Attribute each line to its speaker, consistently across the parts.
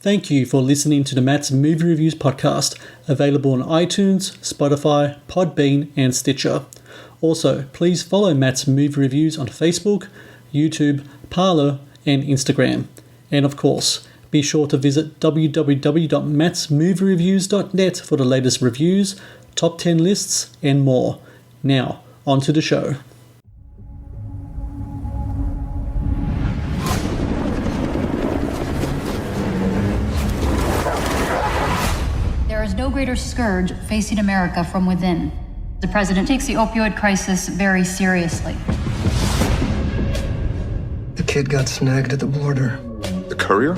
Speaker 1: Thank you for listening to the Matt's Movie Reviews podcast, available on iTunes, Spotify, Podbean, and Stitcher. Also, please follow Matt's Movie Reviews on Facebook, YouTube, Parler, and Instagram. And of course, be sure to visit www.mattsmoviereviews.net for the latest reviews, top 10 lists, and more. Now, on to the show.
Speaker 2: There is no greater scourge facing America from within. The president takes the opioid crisis very seriously.
Speaker 3: The kid got snagged at the border.
Speaker 4: The courier?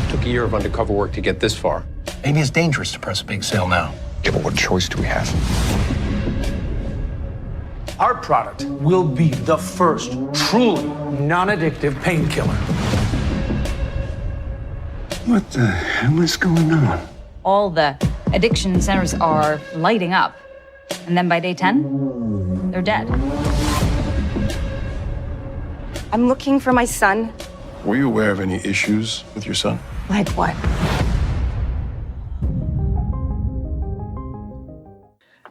Speaker 5: Took a year of undercover work to get this far.
Speaker 3: Maybe it's dangerous to press a big sale now.
Speaker 4: Yeah, but what choice do we have?
Speaker 6: Our product will be the first truly non-addictive painkiller.
Speaker 3: What the hell is going on?
Speaker 7: All the addiction centers are lighting up. And then by day 10, they're dead.
Speaker 8: I'm looking for my son.
Speaker 4: Were you aware of any issues with your son?
Speaker 8: Like what?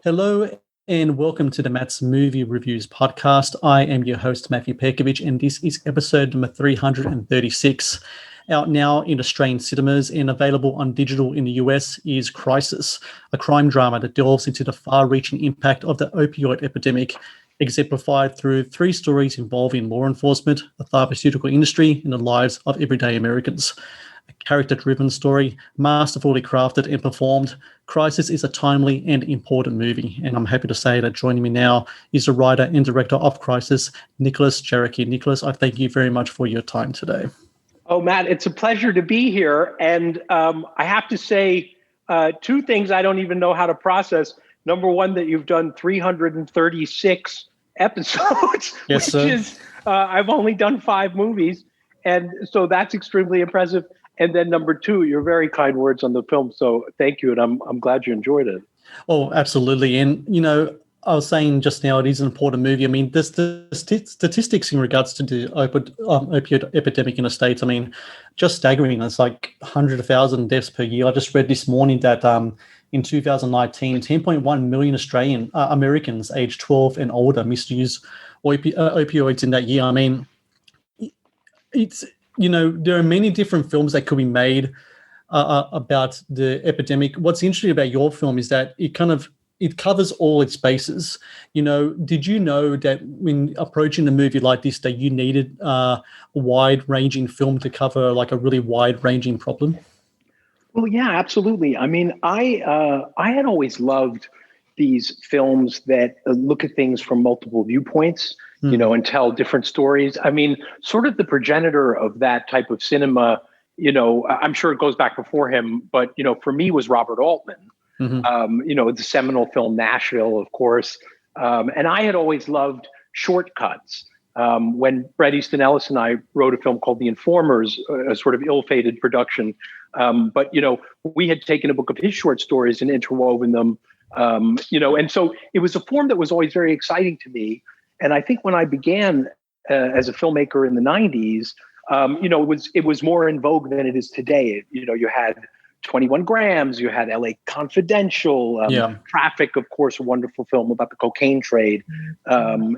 Speaker 1: Hello and welcome to the Matt's Movie Reviews podcast. I am your host, Matthew Pejkovic, and this is episode number 336. Out now in Australian cinemas and available on digital in the US is Crisis, a crime drama that delves into the far-reaching impact of the opioid epidemic, exemplified through three stories involving law enforcement, the pharmaceutical industry, and the lives of everyday Americans. A character-driven story, masterfully crafted and performed, Crisis is a timely and important movie, and I'm happy to say that joining me now is the writer and director of Crisis, Nicholas Jarecki. Nicholas, I thank you very much for your time today.
Speaker 9: Oh, Matt, it's a pleasure to be here. And I have to say two things I don't even know how to process. Number one, that you've done 336 episodes,
Speaker 1: yes,
Speaker 9: which is, I've only done 5 movies. And so that's extremely impressive. And then number two, your very kind words on the film. So thank you. And I'm glad you enjoyed it.
Speaker 1: Oh, absolutely. And, you know, I was saying just now, it is an important movie. I mean, the statistics in regards to the opioid epidemic in the States, I mean, just staggering. It's like 100,000 deaths per year. I just read this morning that in 2019, 10.1 million Americans aged 12 and older misused opioids in that year. I mean, it's, you know, there are many different films that could be made about the epidemic. What's interesting about your film is that it covers all its bases. You know, did you know that when approaching a movie like this, that you needed a wide-ranging film to cover like a really wide-ranging problem?
Speaker 9: Well, yeah, absolutely. I mean, I had always loved these films that look at things from multiple viewpoints, you know, and tell different stories. I mean, sort of the progenitor of that type of cinema, you know, I'm sure it goes back before him, but, you know, for me was Robert Altman. Mm-hmm. You know, the seminal film Nashville, of course. And I had always loved shortcuts. When Bret Easton Ellis and I wrote a film called The Informers, a sort of ill-fated production. But, you know, we had taken a book of his short stories and interwoven them, you know, and so it was a form that was always very exciting to me. And I think when I began as a filmmaker in the 90s, you know, it was more in vogue than it is today. You know, you had 21 Grams, you had LA Confidential, Traffic, of course, a wonderful film about the cocaine trade. So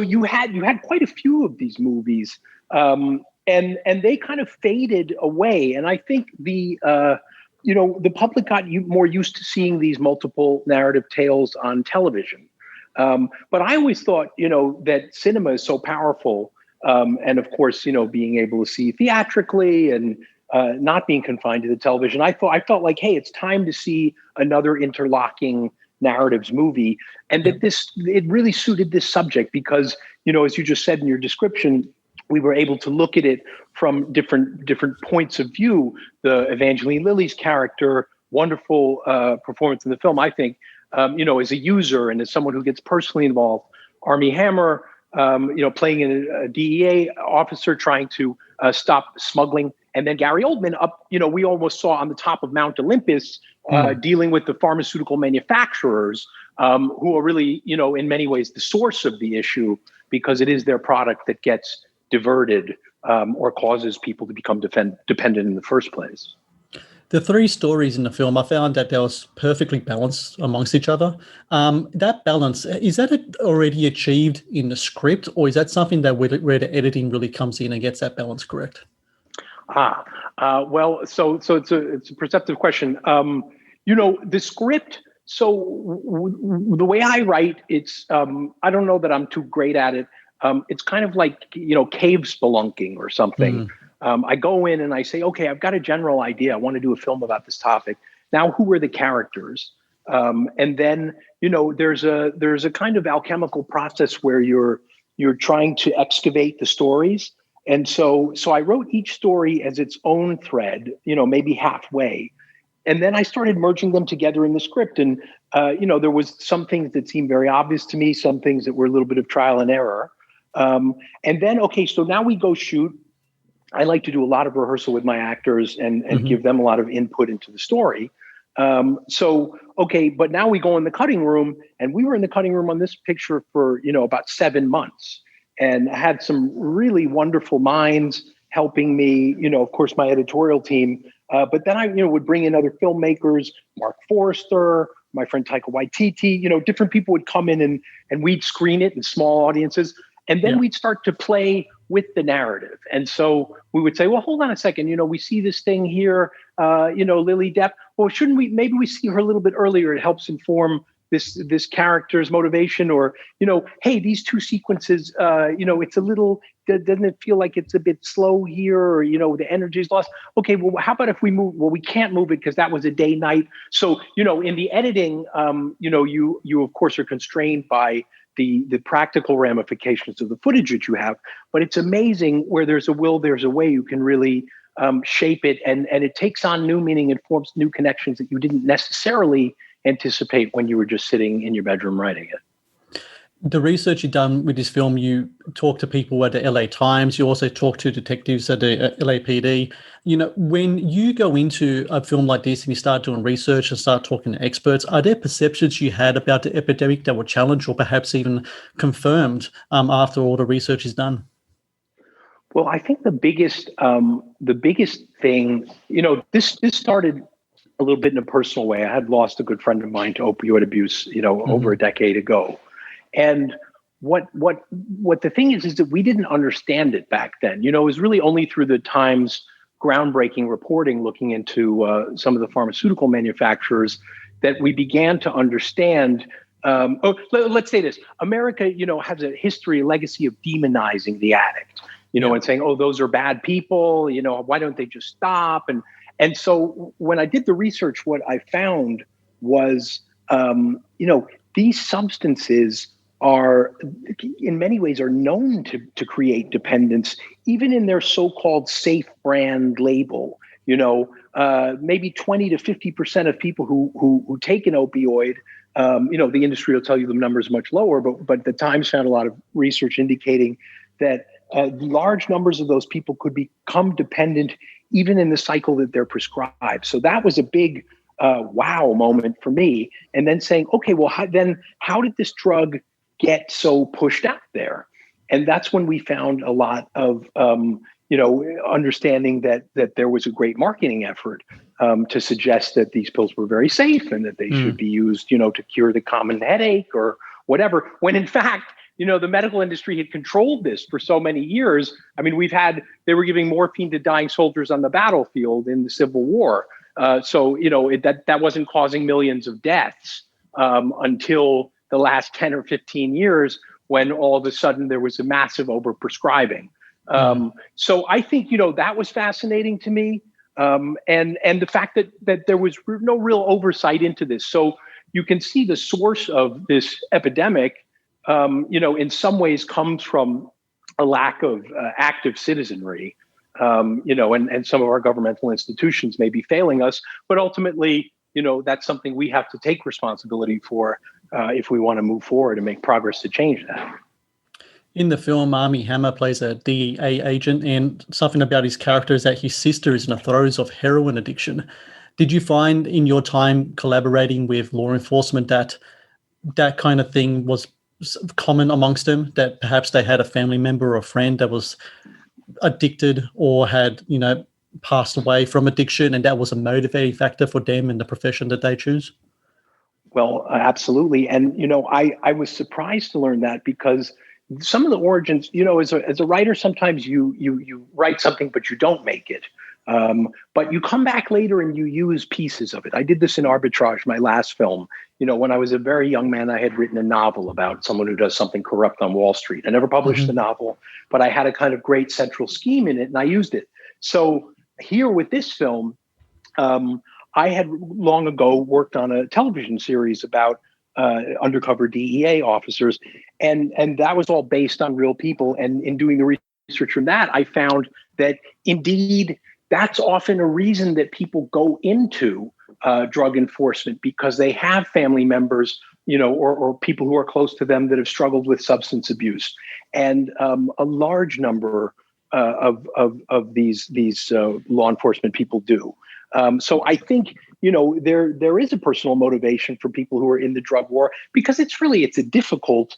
Speaker 9: you had quite a few of these movies, and they kind of faded away. And I think the public got more used to seeing these multiple narrative tales on television. But I always thought, you know, that cinema is so powerful. And of course, you know, being able to see theatrically and not being confined to the television, I felt like, hey, it's time to see another interlocking narratives movie, and that it really suited this subject because, you know, as you just said in your description, we were able to look at it from different points of view. The Evangeline Lilly's character, wonderful performance in the film, I think, you know, as a user and as someone who gets personally involved. Armie Hammer, you know, playing a DEA officer trying to stop smuggling. And then Gary Oldman up, you know, we almost saw on the top of Mount Olympus, dealing with the pharmaceutical manufacturers who are really, you know, in many ways the source of the issue because it is their product that gets diverted or causes people to become dependent in the first place.
Speaker 1: The three stories in the film, I found that they was perfectly balanced amongst each other. That balance, is that already achieved in the script, or is that something that where the editing really comes in and gets that balance correct?
Speaker 9: Well, so it's a perceptive question. The script. So the way I write, it's I don't know that I'm too great at it. It's kind of like cave spelunking or something. I go in and I say, okay, I've got a general idea. I want to do a film about this topic. Now, who are the characters? And then there's a kind of alchemical process where you're trying to excavate the stories. And so I wrote each story as its own thread, maybe halfway. And then I started merging them together in the script. And, there was some things that seemed very obvious to me, some things that were a little bit of trial and error. And then, okay, so now we go shoot. I like to do a lot of rehearsal with my actors and give them a lot of input into the story. Okay, but now we go in the cutting room, and we were in the cutting room on this picture for, about 7 months. And I had some really wonderful minds helping me, of course, my editorial team. But then I, would bring in other filmmakers, Mark Forster, my friend Taika Waititi, different people would come in and we'd screen it in small audiences. And then we'd start to play with the narrative. And so we would say, well, hold on a second. We see this thing here, Lily Depp. Well, maybe we see her a little bit earlier. It helps inform this character's motivation, or, hey, these two sequences, it's a little, doesn't it feel like it's a bit slow here, or, the energy is lost. Okay, well, how about if we move? Well, we can't move it because that was a day night. So, in the editing, you of course are constrained by the practical ramifications of the footage that you have, but it's amazing where there's a will, there's a way. You can really shape it, and it takes on new meaning and forms new connections that you didn't necessarily anticipate when you were just sitting in your bedroom writing it.
Speaker 1: The research you've done with this film, you talk to people at the LA Times, you also talk to detectives at the LAPD. When you go into a film like this and you start doing research and start talking to experts, are there perceptions you had about the epidemic that were challenged or perhaps even confirmed after all the research is done?
Speaker 9: Well, I think the biggest thing, this started a little bit in a personal way. I had lost a good friend of mine to opioid abuse, over a decade ago. And what the thing is that we didn't understand it back then. It was really only through the Times groundbreaking reporting looking into some of the pharmaceutical manufacturers that we began to understand. Let's say this: America, has a history, a legacy of demonizing the addict, and saying, oh, those are bad people. Why don't they just stop? And so when I did the research, what I found was, these substances are, in many ways, are known to create dependence, even in their so-called safe brand label. Maybe 20 to 50% of people who take an opioid, the industry will tell you the number is much lower, but the Times found a lot of research indicating that large numbers of those people could become dependent even in the cycle that they're prescribed. So that was a big wow moment for me. And then saying, okay, well, how did this drug get so pushed out there? And that's when we found a lot of, understanding that there was a great marketing effort to suggest that these pills were very safe and that they should be used, to cure the common headache or whatever, when in fact, the medical industry had controlled this for so many years. I mean, they were giving morphine to dying soldiers on the battlefield in the Civil War. That wasn't causing millions of deaths until the last 10 or 15 years, when all of a sudden there was a massive overprescribing. So I think, that was fascinating to me. And the fact that there was no real oversight into this. So you can see the source of this epidemic, in some ways comes from a lack of active citizenry, and some of our governmental institutions may be failing us, but ultimately, that's something we have to take responsibility for if we want to move forward and make progress to change that.
Speaker 1: In the film, Armie Hammer plays a DEA agent, and something about his character is that his sister is in the throes of heroin addiction. Did you find in your time collaborating with law enforcement that kind of thing was common amongst them, that perhaps they had a family member or a friend that was addicted or had, passed away from addiction, and that was a motivating factor for them in the profession that they choose?
Speaker 9: Well, absolutely. And, I was surprised to learn that, because some of the origins, as a writer, sometimes you write something, but you don't make it. But you come back later and you use pieces of it. I did this in Arbitrage, my last film. When I was a very young man, I had written a novel about someone who does something corrupt on Wall Street. I never published the novel, but I had a kind of great central scheme in it, and I used it. So here with this film, I had long ago worked on a television series about undercover DEA officers, and that was all based on real people. And in doing the research from that, I found that indeed that's often a reason that people go into drug enforcement, because they have family members, or people who are close to them that have struggled with substance abuse, and a large number of these law enforcement people do. So I think, there is a personal motivation for people who are in the drug war, because it's a difficult,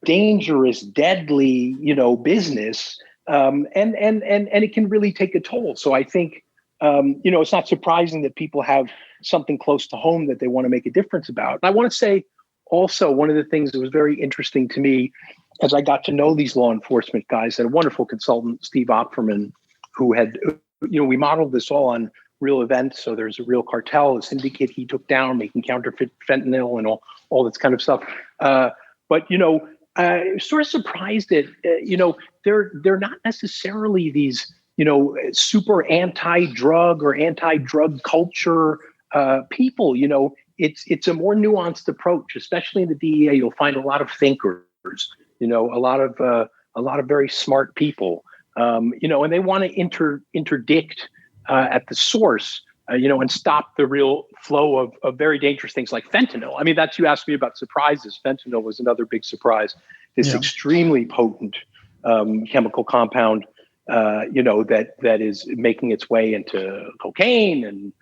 Speaker 9: dangerous, deadly, business. And it can really take a toll. So I think, it's not surprising that people have something close to home that they want to make a difference about. I want to say also, one of the things that was very interesting to me as I got to know these law enforcement guys, had a wonderful consultant, Steve Opferman, who had, we modeled this all on real events. So there's a real cartel, a syndicate he took down, making counterfeit fentanyl and all this kind of stuff. But, sort of surprised that, they're not necessarily these, super anti-drug or anti-drug culture people. It's a more nuanced approach, especially in the DEA. You'll find a lot of thinkers, a lot of very smart people, and they want to interdict at the source, and stop the real flow of very dangerous things like fentanyl. I mean, you asked me about surprises. Fentanyl was another big surprise. This extremely potent chemical compound, that is making its way into cocaine and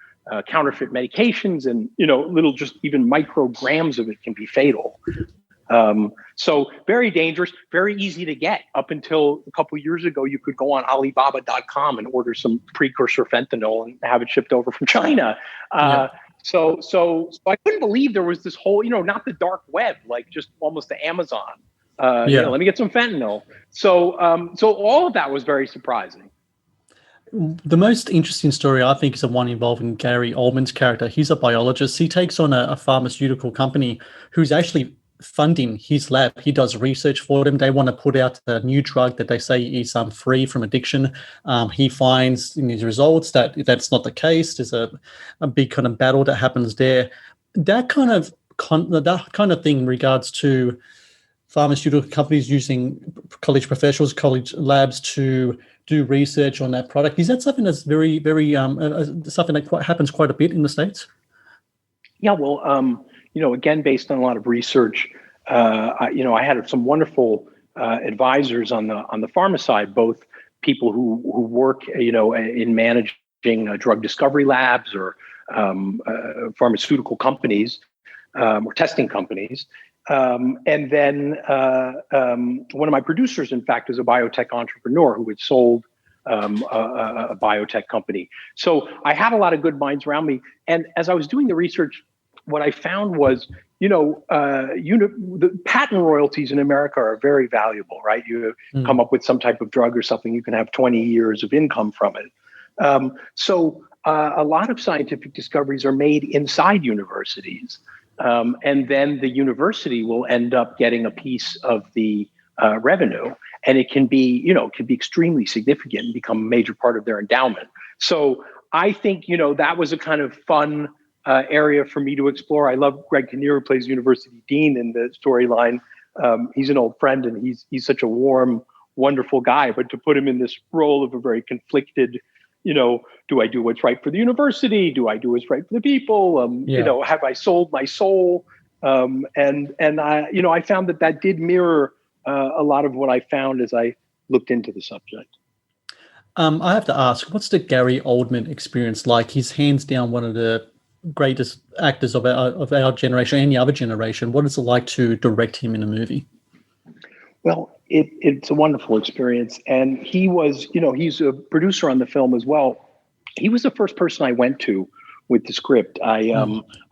Speaker 9: counterfeit medications, and little, just even micrograms of it can be fatal. So very dangerous, very easy to get. Up until a couple of years ago, you could go on Alibaba.com and order some precursor fentanyl and have it shipped over from China. So I couldn't believe there was this whole, not the dark web, like just almost the Amazon. Let me get some fentanyl. So all of that was very surprising.
Speaker 1: The most interesting story, I think, is the one involving Gary Oldman's character. He's a biologist. He takes on a pharmaceutical company who's actually funding his lab. He does research for them. They want to put out a new drug that they say is free from addiction. He finds in his results that that's not the case. There's a big kind of battle that happens there. That kind of thing in regards to pharmaceutical companies using college professionals, college labs to do research on that product. Is that something that's very, very something that happens quite a bit in the States? Yeah, well, again, based on a lot of research, I had some wonderful advisors on the pharma side, both people who work, in managing drug discovery labs or pharmaceutical companies or testing companies. And then one of my producers, in fact, is a biotech entrepreneur who had sold a biotech company. So I had a lot of good minds around me. And as I was doing the research, what I found was, the patent royalties in America are very valuable, right? You come up with some type of drug or something, you can have 20 years of income from it. So a lot of scientific discoveries are made inside universities. And then the university will end up getting a piece of the revenue, and it can be, extremely significant and become a major part of their endowment. So I think, that was a kind of fun area for me to explore. I love Greg Kinnear, who plays university dean in the storyline. He's an old friend, and he's such a warm, wonderful guy. But to put him in this role of a very conflicted, do I do what's right for the university? Do I do what's right for the people? Have I sold my soul? And I found that did mirror a lot of what I found as I looked into the subject. I have to ask, what's the Gary Oldman experience like? He's hands down one of the greatest actors of our generation, any other generation. What is it like to direct him in a movie?
Speaker 9: Well, it's a wonderful experience. And he was, he's a producer on the film as well. He was the first person I went to with the script. I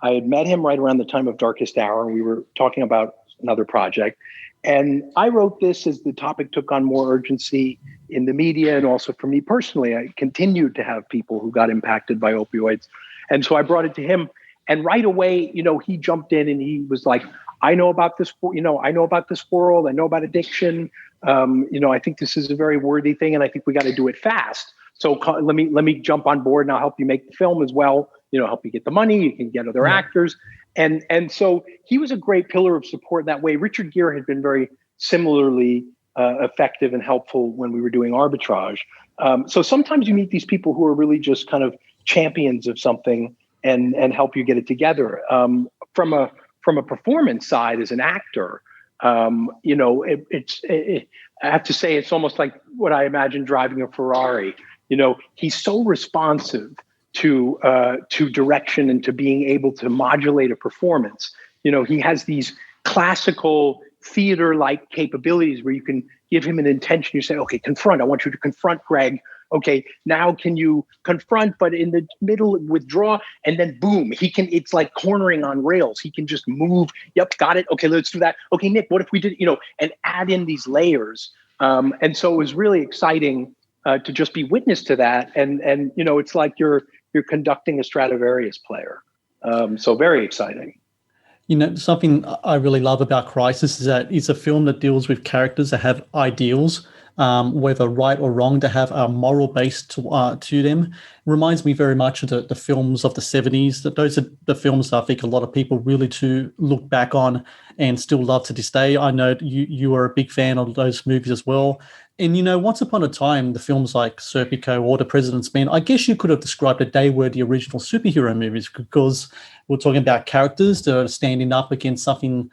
Speaker 9: had met him right around the time of Darkest Hour, and we were talking about another project. And I wrote this as the topic took on more urgency in the media, and also for me personally, I continued to have people who got impacted by opioids. And so I brought it to him, and right away, he jumped in and he was like, I know about this, I know about this world. I know about addiction. I think this is a very worthy thing, and I think we got to do it fast. So let me jump on board, and I'll help you make the film as well. Help you get the money. You can get other actors. And so he was a great pillar of support that way. Richard Gere had been very similarly effective and helpful when we were doing Arbitrage. So sometimes you meet these people who are really just kind of champions of something and help you get it together. From a performance side as an actor, I have to say it's almost like what I imagine driving a Ferrari. He's so responsive to direction and to being able to modulate a performance. He has these classical theater-like capabilities where you can give him an intention. You say, okay, confront. I want you to confront Greg. Okay, now can you confront, but in the middle, withdraw, and then boom, it's like cornering on rails. He can just move. Yep, got it. Okay, let's do that. Okay, Nick, what if we did, and add in these layers. And so it was really exciting to just be witness to that. And it's like you're conducting a Stradivarius player. So very exciting.
Speaker 1: Something I really love about Crisis is that it's a film that deals with characters that have ideals, whether right or wrong, to have a moral base to them. It reminds me very much of the films of the 70s. That those are the films that I think a lot of people really to look back on and still love to this day. I know you are a big fan of those movies as well. And, once upon a time, the films like Serpico or The President's Men, I guess you could have described a day where the original superhero movies, because we're talking about characters that are standing up against something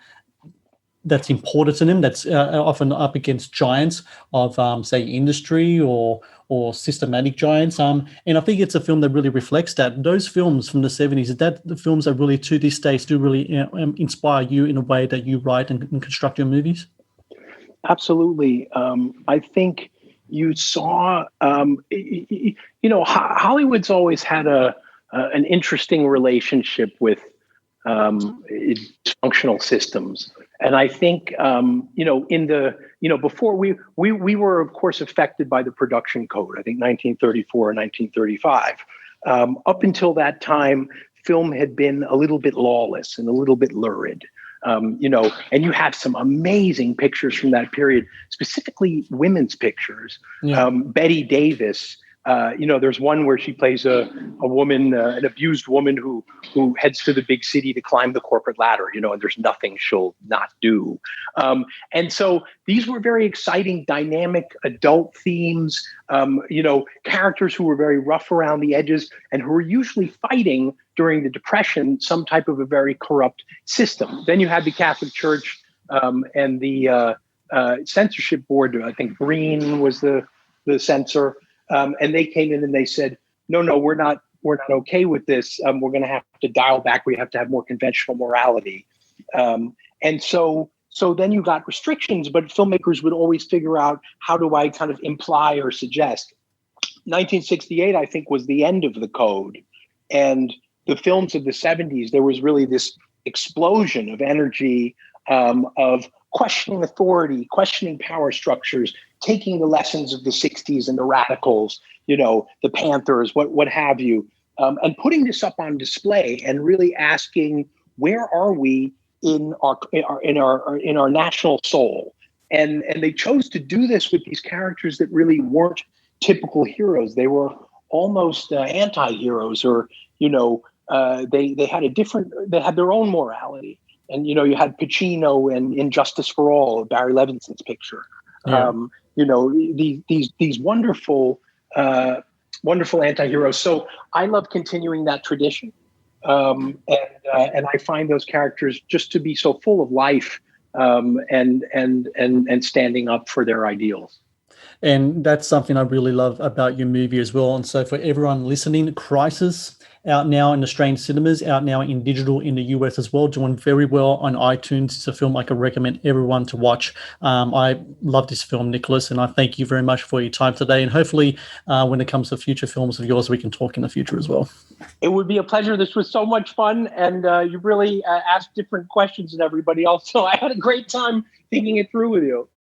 Speaker 1: that's important to them, that's often up against giants of, say, industry or systematic giants. And I think it's a film that really reflects that. Those films from the 70s, that the films that really to this day still really inspire you in a way that you write and construct your movies?
Speaker 9: Absolutely. I think you saw, Hollywood's always had an interesting relationship with dysfunctional systems. And I think, before we were, of course, affected by the production code, I think 1934 and 1935. Up until that time, film had been a little bit lawless and a little bit lurid. And you have some amazing pictures from that period, specifically women's pictures. Yeah. Betty Davis, there's one where she plays a woman, an abused woman who heads to the big city to climb the corporate ladder, and there's nothing she'll not do. And so these were very exciting, dynamic adult themes, characters who were very rough around the edges and who were usually fighting during the Depression, some type of a very corrupt system. Then you had the Catholic Church and the censorship board. I think Breen was the censor. And they came in and they said, no, we're not okay with this. We're going to have to dial back. We have to have more conventional morality. And so then you got restrictions, but filmmakers would always figure out, how do I kind of imply or suggest? 1968, I think, was the end of the code. And the films of the 70s, there was really this explosion of energy, of questioning authority, questioning power structures, taking the lessons of the 60s and the radicals, the Panthers, what have you, and putting this up on display and really asking, where are we in our national soul? And they chose to do this with these characters that really weren't typical heroes. They were almost anti-heroes, or they had their own morality. And you had Pacino and In Justice for All, Barry Levinson's picture. Yeah. These wonderful anti-heroes. So I love continuing that tradition, and I find those characters just to be so full of life, and standing up for their ideals.
Speaker 1: And that's something I really love about your movie as well. And so for everyone listening, Crisis, out now in Australian cinemas, out now in digital in the US as well, doing very well on iTunes. It's a film I can recommend everyone to watch. I love this film, Nicholas, and I thank you very much for your time today. And hopefully when it comes to future films of yours, we can talk in the future as well.
Speaker 9: It would be a pleasure. This was so much fun, and you really asked different questions than everybody else. So I had a great time thinking it through with you.